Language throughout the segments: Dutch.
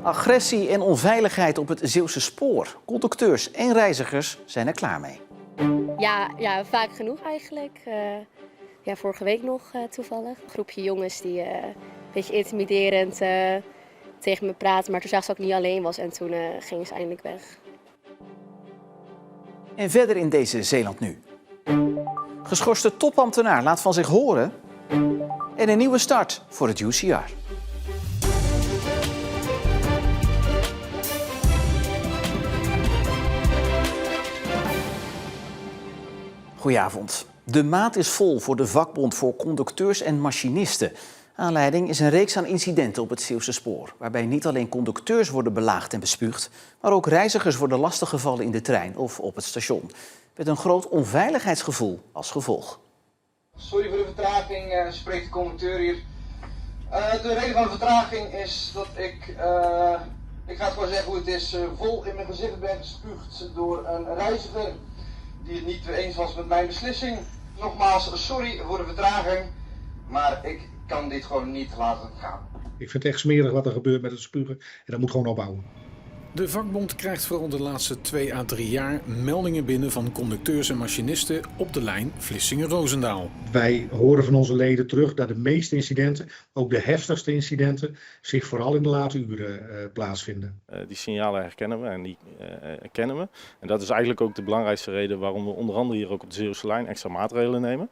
Agressie en onveiligheid op het Zeeuwse spoor. Conducteurs en reizigers zijn er klaar mee. Ja, vaak genoeg eigenlijk. Vorige week nog toevallig. Een groepje jongens die een beetje intimiderend tegen me praten. Maar toen zag ze dat ik niet alleen was en toen gingen ze eindelijk weg. En verder in deze Zeeland nu. Geschorste topambtenaar laat van zich horen. En een nieuwe start voor het UCR. Goedenavond. De maat is vol voor de vakbond voor conducteurs en machinisten. Aanleiding is een reeks aan incidenten op het Zeeuwse spoor, waarbij niet alleen conducteurs worden belaagd en bespuugd, maar ook reizigers worden lastiggevallen in de trein of op het station. Met een groot onveiligheidsgevoel als gevolg. Sorry voor de vertraging, spreekt de conducteur hier. De reden van de vertraging is dat ik ga het gewoon zeggen hoe het is, vol in mijn gezicht ben gespuugd door een reiziger die het niet eens was met mijn beslissing. Nogmaals, sorry voor de vertraging, maar ik kan dit gewoon niet laten gaan. Ik vind het echt smerig wat er gebeurt met het spugen en dat moet gewoon ophouden. De vakbond krijgt vooral de laatste 2 à 3 jaar meldingen binnen van conducteurs en machinisten op de lijn Vlissingen-Roosendaal. Wij horen van onze leden terug dat de meeste incidenten, ook de heftigste incidenten, zich vooral in de late uren plaatsvinden. Die signalen herkennen we en die kennen we. En dat is eigenlijk ook de belangrijkste reden waarom we onder andere hier ook op de Zeeuwse lijn extra maatregelen nemen.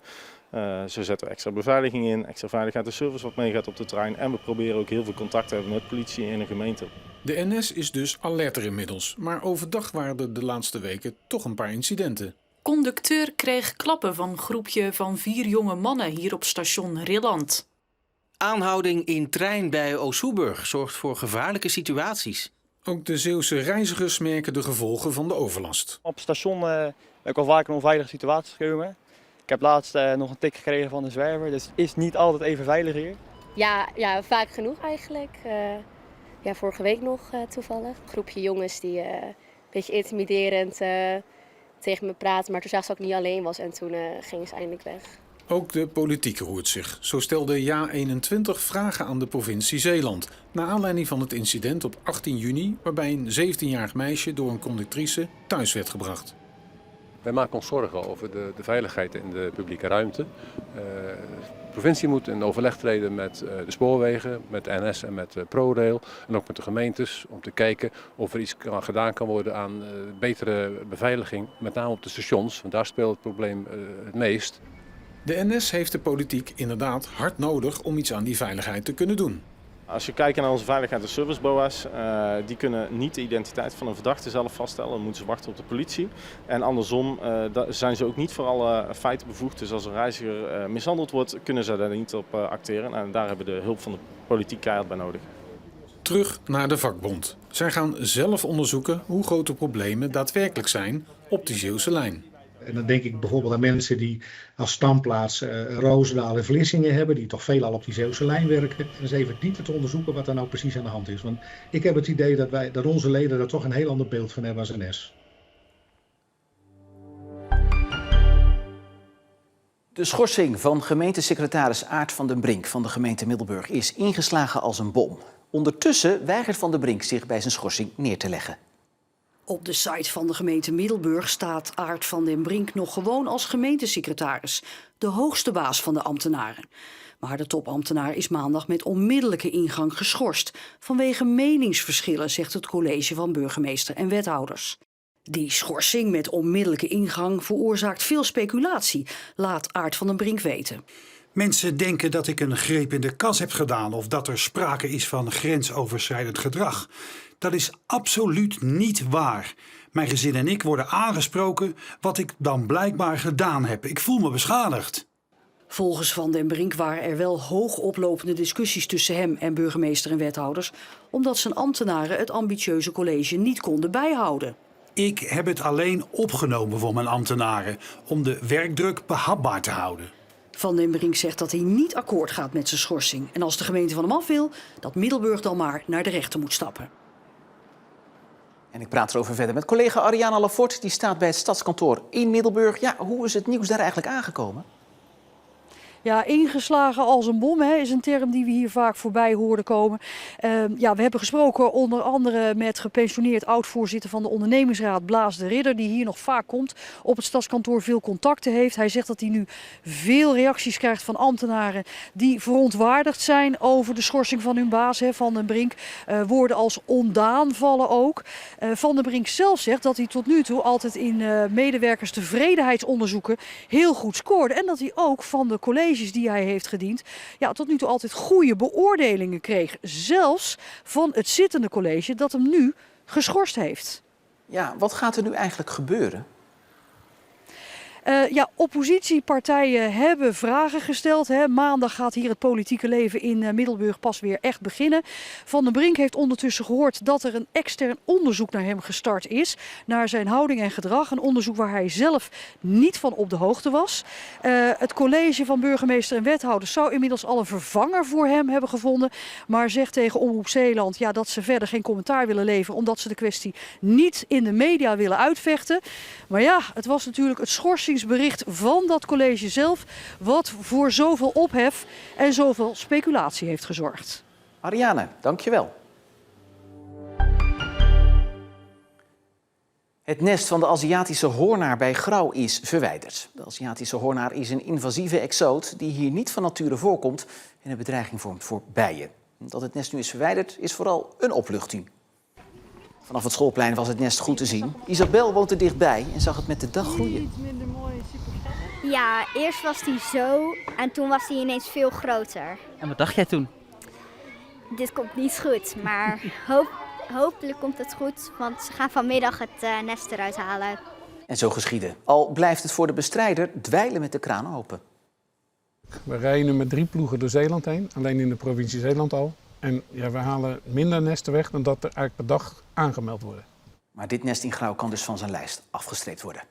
Zo zetten we extra beveiliging in, extra veiligheid en service wat meegaat op de trein. En we proberen ook heel veel contact te hebben met politie in de gemeente. De NS is dus alerter inmiddels, maar overdag waren er de laatste weken toch een paar incidenten. Conducteur kreeg klappen van een groepje van 4 jonge mannen hier op station Rilland. Aanhouding in trein bij Oosoeburg zorgt voor gevaarlijke situaties. Ook de Zeeuwse reizigers merken de gevolgen van de overlast. Op het station ben ik al vaak in onveilige situaties gekomen. Ik heb laatst nog een tik gekregen van de zwerver, dus het is niet altijd even veilig hier. Ja, vaak genoeg eigenlijk. Vorige week nog toevallig. Een groepje jongens die een beetje intimiderend tegen me praten. Maar toen zag ze dat ik niet alleen was en toen gingen ze eindelijk weg. Ook de politiek roert zich. Zo stelde JA21 vragen aan de provincie Zeeland. Naar aanleiding van het incident op 18 juni... waarbij een 17-jarig meisje door een conductrice thuis werd gebracht. Wij maken ons zorgen over de veiligheid in de publieke ruimte. De provincie moet in overleg treden met de spoorwegen, met de NS en met ProRail en ook met de gemeentes om te kijken of er iets gedaan kan worden aan betere beveiliging, met name op de stations, want daar speelt het probleem het meest. De NS heeft de politiek inderdaad hard nodig om iets aan die veiligheid te kunnen doen. Als je kijkt naar onze veiligheid en serviceboa's, die kunnen niet de identiteit van een verdachte zelf vaststellen. Dan moeten ze wachten op de politie. En andersom zijn ze ook niet voor alle feiten bevoegd. Dus als een reiziger mishandeld wordt, kunnen ze daar niet op acteren. En daar hebben we de hulp van de politiek keihard bij nodig. Terug naar de vakbond. Zij gaan zelf onderzoeken hoe groot de problemen daadwerkelijk zijn op de Zeeuwse lijn. En dan denk ik bijvoorbeeld aan mensen die als standplaats Roosendaal en Vlissingen hebben, die toch veelal op die Zeeuwse lijn werken. En eens even dieper te onderzoeken wat er nou precies aan de hand is. Want ik heb het idee dat onze leden daar toch een heel ander beeld van hebben als NS. De schorsing van gemeentesecretaris Aart van den Brink van de gemeente Middelburg is ingeslagen als een bom. Ondertussen weigert Van den Brink zich bij zijn schorsing neer te leggen. Op de site van de gemeente Middelburg staat Aart van den Brink nog gewoon als gemeentesecretaris, de hoogste baas van de ambtenaren. Maar de topambtenaar is maandag met onmiddellijke ingang geschorst vanwege meningsverschillen, zegt het college van burgemeester en wethouders. Die schorsing met onmiddellijke ingang veroorzaakt veel speculatie, laat Aart van den Brink weten. Mensen denken dat ik een greep in de kas heb gedaan of dat er sprake is van grensoverschrijdend gedrag. Dat is absoluut niet waar. Mijn gezin en ik worden aangesproken wat ik dan blijkbaar gedaan heb. Ik voel me beschadigd. Volgens Van den Brink waren er wel hoogoplopende discussies tussen hem en burgemeester en wethouders, omdat zijn ambtenaren het ambitieuze college niet konden bijhouden. Ik heb het alleen opgenomen voor mijn ambtenaren om de werkdruk behapbaar te houden. Van den Brink zegt dat hij niet akkoord gaat met zijn schorsing. En als de gemeente van hem af wil, dat Middelburg dan maar naar de rechter moet stappen. En ik praat erover verder met collega Ariana Lafort. Die staat bij het stadskantoor in Middelburg. Ja, hoe is het nieuws daar eigenlijk aangekomen? Ja, ingeslagen als een bom is een term die we hier vaak voorbij hoorden komen. We hebben gesproken onder andere met gepensioneerd oud-voorzitter van de ondernemingsraad Blaas de Ridder, die hier nog vaak komt, op het stadskantoor veel contacten heeft. Hij zegt dat hij nu veel reacties krijgt van ambtenaren die verontwaardigd zijn over de schorsing van hun baas, Van den Brink. Woorden als ondaan vallen ook. Van den Brink zelf zegt dat hij tot nu toe altijd in medewerkerstevredenheidsonderzoeken heel goed scoorde. En dat hij ook van de colleges die hij heeft gediend, tot nu toe altijd goede beoordelingen kreeg. Zelfs van het zittende college dat hem nu geschorst heeft. Ja, wat gaat er nu eigenlijk gebeuren? Oppositiepartijen hebben vragen gesteld. Maandag gaat hier het politieke leven in Middelburg pas weer echt beginnen. Van den Brink heeft ondertussen gehoord dat er een extern onderzoek naar hem gestart is. Naar zijn houding en gedrag. Een onderzoek waar hij zelf niet van op de hoogte was. Het college van burgemeester en wethouders zou inmiddels al een vervanger voor hem hebben gevonden. Maar zegt tegen Omroep Zeeland dat ze verder geen commentaar willen leveren. Omdat ze de kwestie niet in de media willen uitvechten. Maar het was natuurlijk het schorsingsbericht van dat college zelf wat voor zoveel ophef en zoveel speculatie heeft gezorgd. Ariane, dankjewel. Het nest van de Aziatische hoornaar bij Grauw is verwijderd. De Aziatische hoornaar is een invasieve exoot die hier niet van nature voorkomt en een bedreiging vormt voor bijen. Dat het nest nu is verwijderd is vooral een opluchting. Vanaf het schoolplein was het nest goed te zien. Isabel woont er dichtbij en zag het met de dag groeien. Ja, eerst was hij zo en toen was hij ineens veel groter. En wat dacht jij toen? Dit komt niet goed, maar hopelijk komt het goed, want ze gaan vanmiddag het nest eruit halen. En zo geschiedde. Al blijft het voor de bestrijder dweilen met de kraan open. We rijden met 3 ploegen door Zeeland heen, alleen in de provincie Zeeland al. En we halen minder nesten weg dan dat er eigenlijk per dag aangemeld worden. Maar dit nest in Grauw kan dus van zijn lijst afgestreept worden.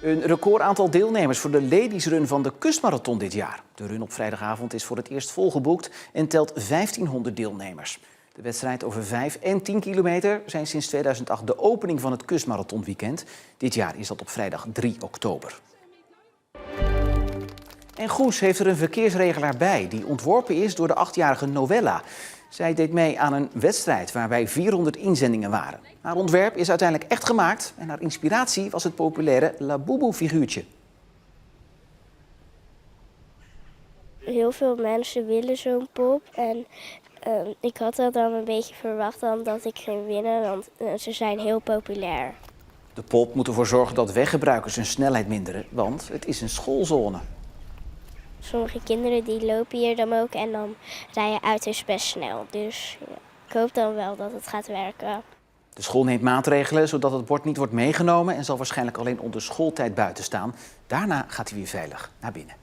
Een record aantal deelnemers voor de Ladies Run van de Kustmarathon dit jaar. De run op vrijdagavond is voor het eerst volgeboekt en telt 1500 deelnemers. De wedstrijd over 5 en 10 kilometer zijn sinds 2008 de opening van het Kustmarathonweekend. Dit jaar is dat op vrijdag 3 oktober. En Goes heeft er een verkeersregelaar bij die ontworpen is door de 8-jarige Novella. Zij deed mee aan een wedstrijd waarbij 400 inzendingen waren. Haar ontwerp is uiteindelijk echt gemaakt en haar inspiratie was het populaire Labubu-figuurtje. Heel veel mensen willen zo'n pop en ik had dat dan een beetje verwacht dat ik ging winnen, want ze zijn heel populair. De pop moet ervoor zorgen dat weggebruikers hun snelheid minderen, want het is een schoolzone. Sommige kinderen die lopen hier dan ook en dan rijden auto's best snel. Dus ik hoop dan wel dat het gaat werken. De school neemt maatregelen zodat het bord niet wordt meegenomen en zal waarschijnlijk alleen onder schooltijd buiten staan. Daarna gaat hij weer veilig naar binnen.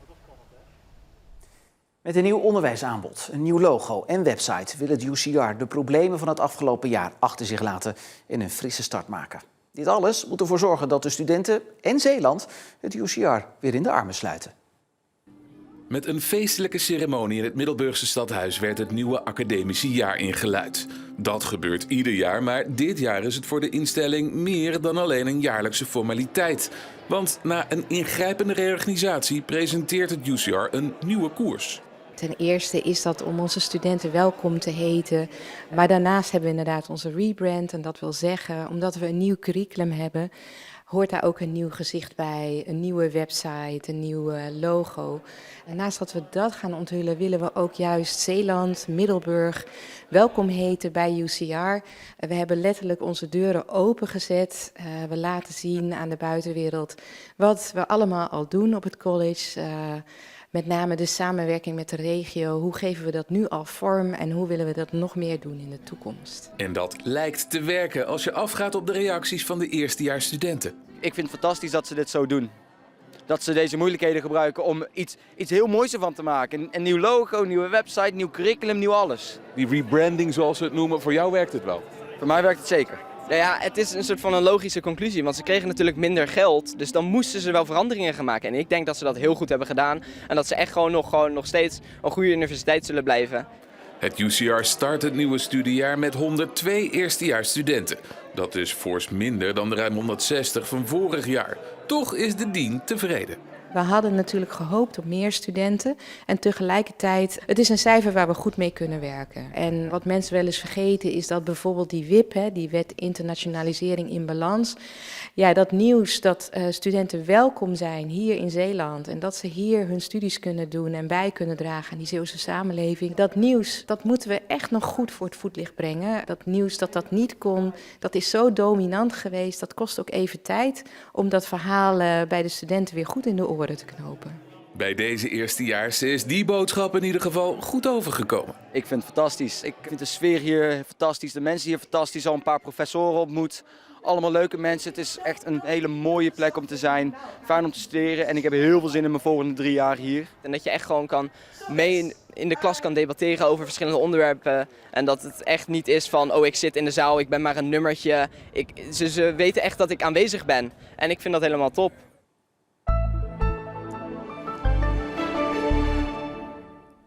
Met een nieuw onderwijsaanbod, een nieuw logo en website wil het UCR de problemen van het afgelopen jaar achter zich laten en een frisse start maken. Dit alles moet ervoor zorgen dat de studenten en Zeeland het UCR weer in de armen sluiten. Met een feestelijke ceremonie in het Middelburgse stadhuis werd het nieuwe academische jaar ingeluid. Dat gebeurt ieder jaar, maar dit jaar is het voor de instelling meer dan alleen een jaarlijkse formaliteit. Want na een ingrijpende reorganisatie presenteert het UCR een nieuwe koers. Ten eerste is dat om onze studenten welkom te heten. Maar daarnaast hebben we inderdaad onze rebrand. En dat wil zeggen, omdat we een nieuw curriculum hebben, hoort daar ook een nieuw gezicht bij, een nieuwe website, een nieuw logo. En naast dat we dat gaan onthullen, willen we ook juist Zeeland, Middelburg welkom heten bij UCR. We hebben letterlijk onze deuren opengezet. We laten zien aan de buitenwereld wat we allemaal al doen op het college. Met name de samenwerking met de regio. Hoe geven we dat nu al vorm en hoe willen we dat nog meer doen in de toekomst? En dat lijkt te werken als je afgaat op de reacties van de eerstejaarsstudenten. Ik vind het fantastisch dat ze dit zo doen. Dat ze deze moeilijkheden gebruiken om iets heel moois ervan te maken. Een nieuw logo, een nieuwe website, nieuw curriculum, nieuw alles. Die rebranding zoals ze het noemen, voor jou werkt het wel? Voor mij werkt het zeker. Nou ja, het is een soort van een logische conclusie, want ze kregen natuurlijk minder geld. Dus dan moesten ze wel veranderingen gaan maken. En ik denk dat ze dat heel goed hebben gedaan. En dat ze echt gewoon nog steeds een goede universiteit zullen blijven. Het UCR start het nieuwe studiejaar met 102 eerstejaarsstudenten. Dat is fors minder dan de ruim 160 van vorig jaar. Toch is de dean tevreden. We hadden natuurlijk gehoopt op meer studenten en tegelijkertijd, het is een cijfer waar we goed mee kunnen werken. En wat mensen wel eens vergeten is dat bijvoorbeeld die WIP, die Wet Internationalisering in Balans, ja, dat nieuws dat studenten welkom zijn hier in Zeeland en dat ze hier hun studies kunnen doen en bij kunnen dragen aan die Zeeuwse samenleving. Dat nieuws, dat moeten we echt nog goed voor het voetlicht brengen. Dat nieuws dat niet kon, dat is zo dominant geweest. Dat kost ook even tijd om dat verhaal bij de studenten weer goed in de oren te knopen. Bij deze eerstejaars is die boodschap in ieder geval goed overgekomen. Ik vind het fantastisch. Ik vind de sfeer hier fantastisch, de mensen hier fantastisch. Al een paar professoren ontmoet. Allemaal leuke mensen. Het is echt een hele mooie plek om te zijn. Fijn om te studeren en ik heb heel veel zin in mijn volgende 3 jaar hier. En dat je echt gewoon mee in de klas kan debatteren over verschillende onderwerpen. En dat het echt niet is van, oh ik zit in de zaal, ik ben maar een nummertje. Ze weten echt dat ik aanwezig ben. En ik vind dat helemaal top.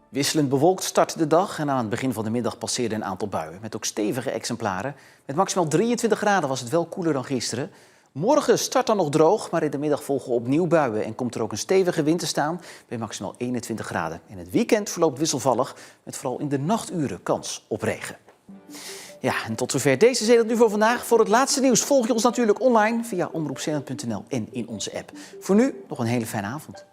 Wisselend bewolkt startte de dag en aan het begin van de middag passeerden een aantal buien. Met ook stevige exemplaren. Met maximaal 23 graden was het wel koeler dan gisteren. Morgen start dan nog droog, maar in de middag volgen opnieuw buien. En komt er ook een stevige wind te staan bij maximaal 21 graden. En het weekend verloopt wisselvallig, met vooral in de nachturen kans op regen. Ja, en tot zover deze Zeeland Nu voor vandaag. Voor het laatste nieuws volg je ons natuurlijk online via omroepzeeland.nl en in onze app. Voor nu nog een hele fijne avond.